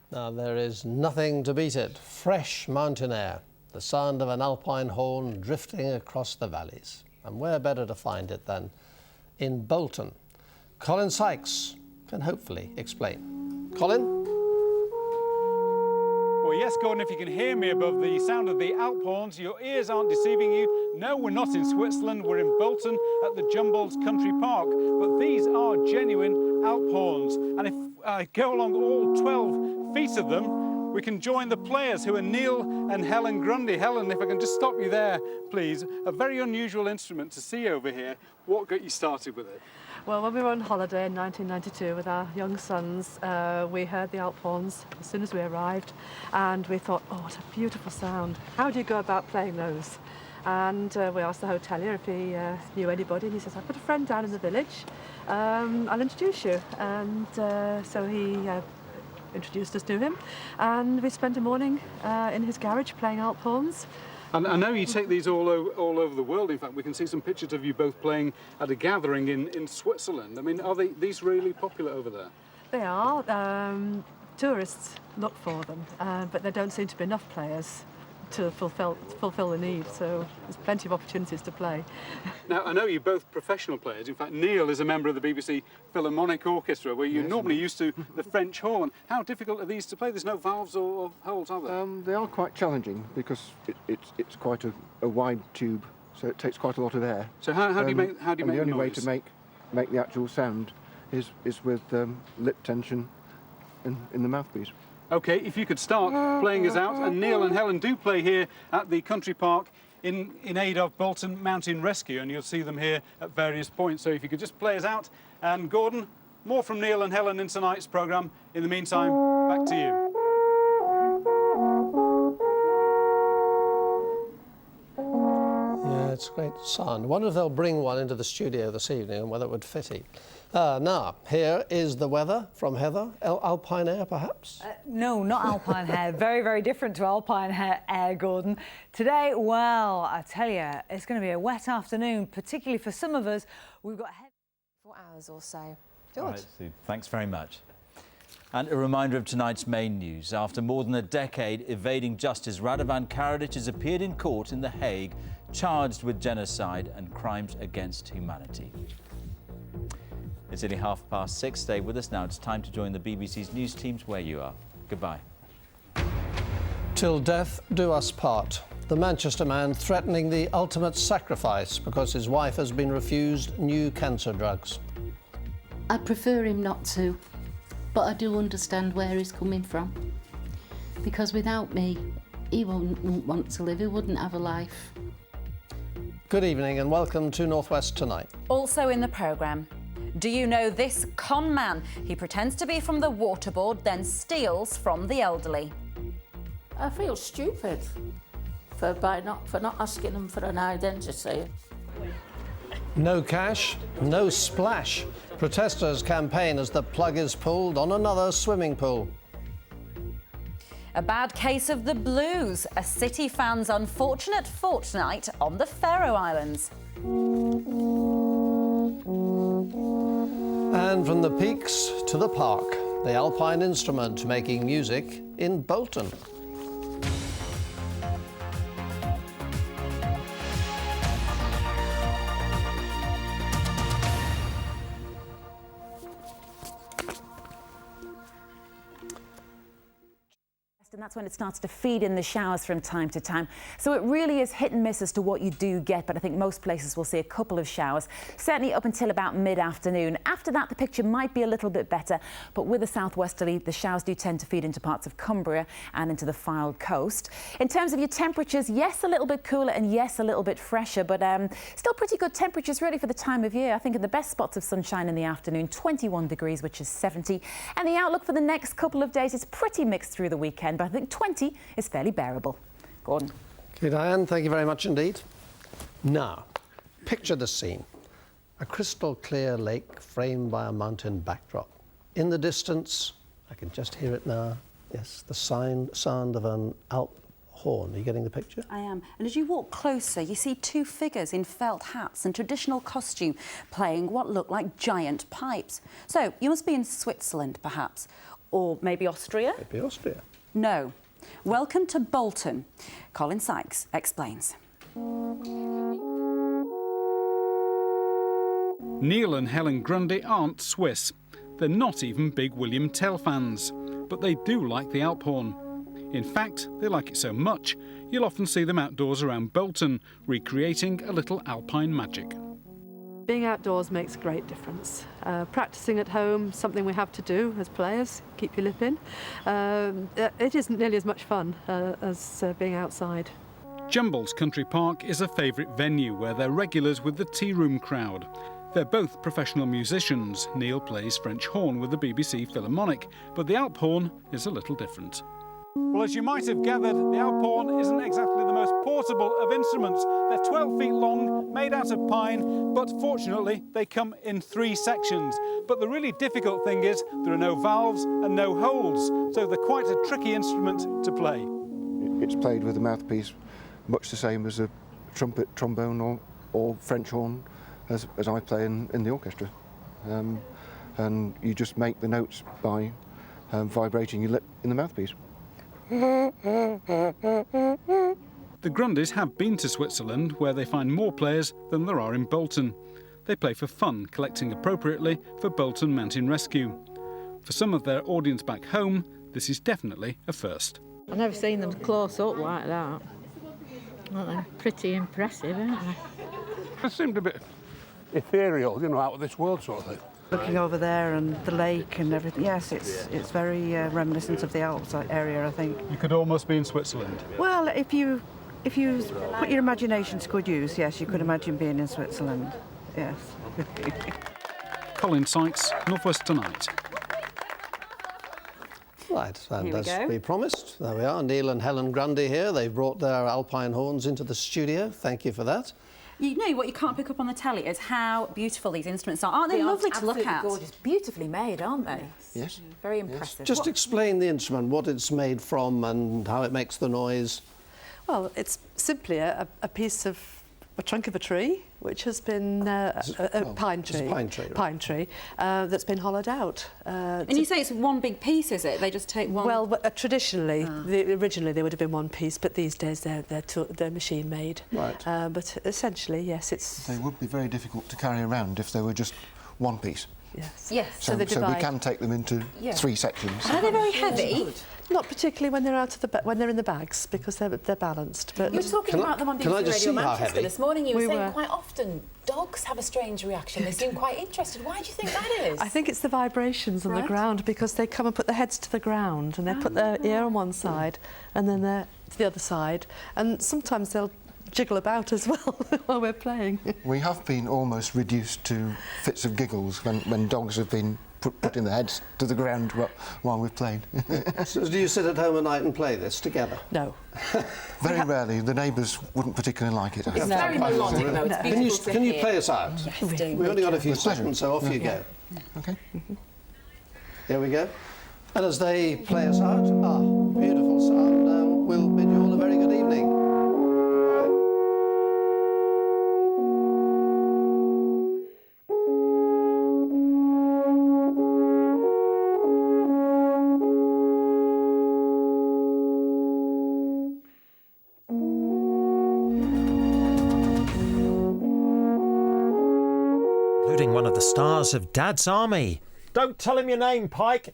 Now, there is nothing to beat it. Fresh mountain air, the sound of an alpine horn drifting across the valleys. And where better to find it than in Bolton? Colin Sykes can hopefully explain. Colin? Well, yes, Gordon, if you can hear me above the sound of the Alp horns, your ears aren't deceiving you. No, we're not in Switzerland. We're in Bolton at the Jumbles Country Park. But these are genuine Alp horns. And if I go along all 12 feet of them, we can join the players who are Neil and Helen Grundy. Helen, if I can just stop you there, please. A very unusual instrument to see over here. What got you started with it? Well, when we were on holiday in 1992 with our young sons, we heard the Alp horns as soon as we arrived, and we thought, oh, what a beautiful sound. How do you go about playing those? And we asked the hotelier if he knew anybody, and he says, I've got a friend down in the village. I'll introduce you. And so he introduced us to him, and we spent a morning in his garage playing Alp horns. And I know you take these all over the world. In fact, we can see some pictures of you both playing at a gathering in Switzerland. I mean, are these really popular over there? They are. Tourists look for them, but there don't seem to be enough players to fulfill the need, so there's plenty of opportunities to play. Now, I know you're both professional players. In fact, Neil is a member of the BBC Philharmonic Orchestra, where you're normally used to the French horn. How difficult are these to play? There's no valves or holes, are there? They are quite challenging because it's quite a wide tube, so it takes quite a lot of air. So how do you make the only way to make the actual sound is with lip tension in the mouthpiece. OK, if you could start playing us out. And Neil and Helen do play here at the country park in aid of Bolton Mountain Rescue, and you'll see them here at various points. So if you could just play us out. And Gordon, more from Neil and Helen in tonight's programme. In the meantime, back to you. Yeah, it's a great sound. I wonder if they'll bring one into the studio this evening and whether it would fit it. Now, here is the weather from Heather. Alpine air, perhaps? No, not alpine air. Very, very different to alpine air, Gordon. Today, well, I tell you, it's going to be a wet afternoon, particularly for some of us. We've got 4 hours or so. All right, Sue, thanks very much. And a reminder of tonight's main news. After more than a decade evading justice, Radovan Karadzic has appeared in court in The Hague, charged with genocide and crimes against humanity. It's only 6:30. Stay with us now. It's time to join the BBC's news teams where you are. Goodbye. Till death do us part. The Manchester man threatening the ultimate sacrifice because his wife has been refused new cancer drugs. I prefer him not to, but I do understand where he's coming from. Because without me, he wouldn't want to live, he wouldn't have a life. Good evening and welcome to North West Tonight. Also in the programme, do you know this con man? He pretends to be from the waterboard, then steals from the elderly. I feel stupid for not asking them for an identity. No cash, no splash. Protesters campaign as the plug is pulled on another swimming pool. A bad case of the blues, a City fan's unfortunate fortnight on the Faroe Islands. And from the peaks to the park, the Alpine instrument making music in Bolton. And that's when it starts to feed in the showers from time to time. So it really is hit and miss as to what you do get, but I think most places will see a couple of showers, certainly up until about mid-afternoon. After that, the picture might be a little bit better, but with a southwesterly, the showers do tend to feed into parts of Cumbria and into the Fylde coast. In terms of your temperatures, yes, a little bit cooler and yes, a little bit fresher, but still pretty good temperatures really for the time of year. I think in the best spots of sunshine in the afternoon, 21 degrees, which is 70. And the outlook for the next couple of days is pretty mixed through the weekend, but I think 20 is fairly bearable. Gordon. Okay, Diane, thank you very much indeed. Now, picture the scene. A crystal clear lake framed by a mountain backdrop. In the distance, I can just hear it now, yes, the sound of an Alp horn. Are you getting the picture? I am. And as you walk closer, you see two figures in felt hats and traditional costume playing what look like giant pipes. So, you must be in Switzerland, perhaps. Or maybe Austria? Maybe Austria. No. Welcome to Bolton. Colin Sykes explains. Neil and Helen Grundy aren't Swiss. They're not even big William Tell fans, but they do like the Alphorn. In fact, they like it so much, you'll often see them outdoors around Bolton, recreating a little alpine magic. Being outdoors makes a great difference. Practising at home, something we have to do as players, keep your lip in. It isn't nearly as much fun as being outside. Jumbles Country Park is a favourite venue where they're regulars with the tea room crowd. They're both professional musicians. Neil plays French horn with the BBC Philharmonic, but the Alphorn is a little different. Well, as you might have gathered, the Alphorn isn't exactly the most portable of instruments. They're 12 feet long, made out of pine, but fortunately they come in 3 sections. But the really difficult thing is there are no valves and no holes, so they're quite a tricky instrument to play. It's played with a mouthpiece, much the same as a trumpet, trombone or French horn as I play in the orchestra. And you just make the notes by vibrating your lip in the mouthpiece. The Grundys have been to Switzerland, where they find more players than there are in Bolton. They play for fun, collecting appropriately for Bolton Mountain Rescue. For some of their audience back home, this is definitely a first. I've never seen them close up like that. Well, they're pretty impressive, aren't they? It seemed a bit ethereal, you know, out of this world sort of thing. Looking over there and the lake and everything, yes, it's very reminiscent of the Alps area, I think. You could almost be in Switzerland. Well, if you put your imagination to good use, yes, you could imagine being in Switzerland, yes. Colin Sykes, North West Tonight. Right, and as we promised, there we are, Neil and Helen Grundy here. They've brought their alpine horns into the studio. Thank you for that. You know what you can't pick up on the telly is how beautiful these instruments are. Aren't they lovely to look at? Gorgeous, beautifully made, aren't they? Yes. Very impressive. Just explain the instrument, what it's made from and how it makes the noise. Well, it's simply a piece of a trunk of a tree, which has been a pine tree. It's a pine tree, right. Pine tree that's been hollowed out. And you say it's one big piece, is it? They just take one. Well, traditionally, originally they would have been one piece, but these days they're machine made. Right. But essentially, yes, it's. They would be very difficult to carry around if they were just one piece. Yes. Yes. So we can take them into 3 sections. Are they very heavy? Not particularly when they're when they're in the bags, because they're balanced. But You were talking about them on can I BBC just Radio see how Manchester heavy? this morning. You were saying were. quite often dogs have a strange reaction. They seem quite interested. Why do you think that is? I think it's the vibrations on the ground, because they come and put their heads to the ground and they put their ear on one side and then they're to the other side, and sometimes they'll jiggle about as well while we're playing. We have been almost reduced to fits of giggles when dogs have been putting their heads to the ground while we've played. So do you sit at home at night and play this together? No. Very rarely. The neighbours wouldn't particularly like it. It's very melodic, though. It's beautiful to Can you hear. play us out? Yes, We've only got a few seconds, so off you go. Okay. Here we go. And as they play us out, beautiful sound, we'll bid you all a very good evening. Including one of the stars of Dad's Army. Don't tell him your name, Pike.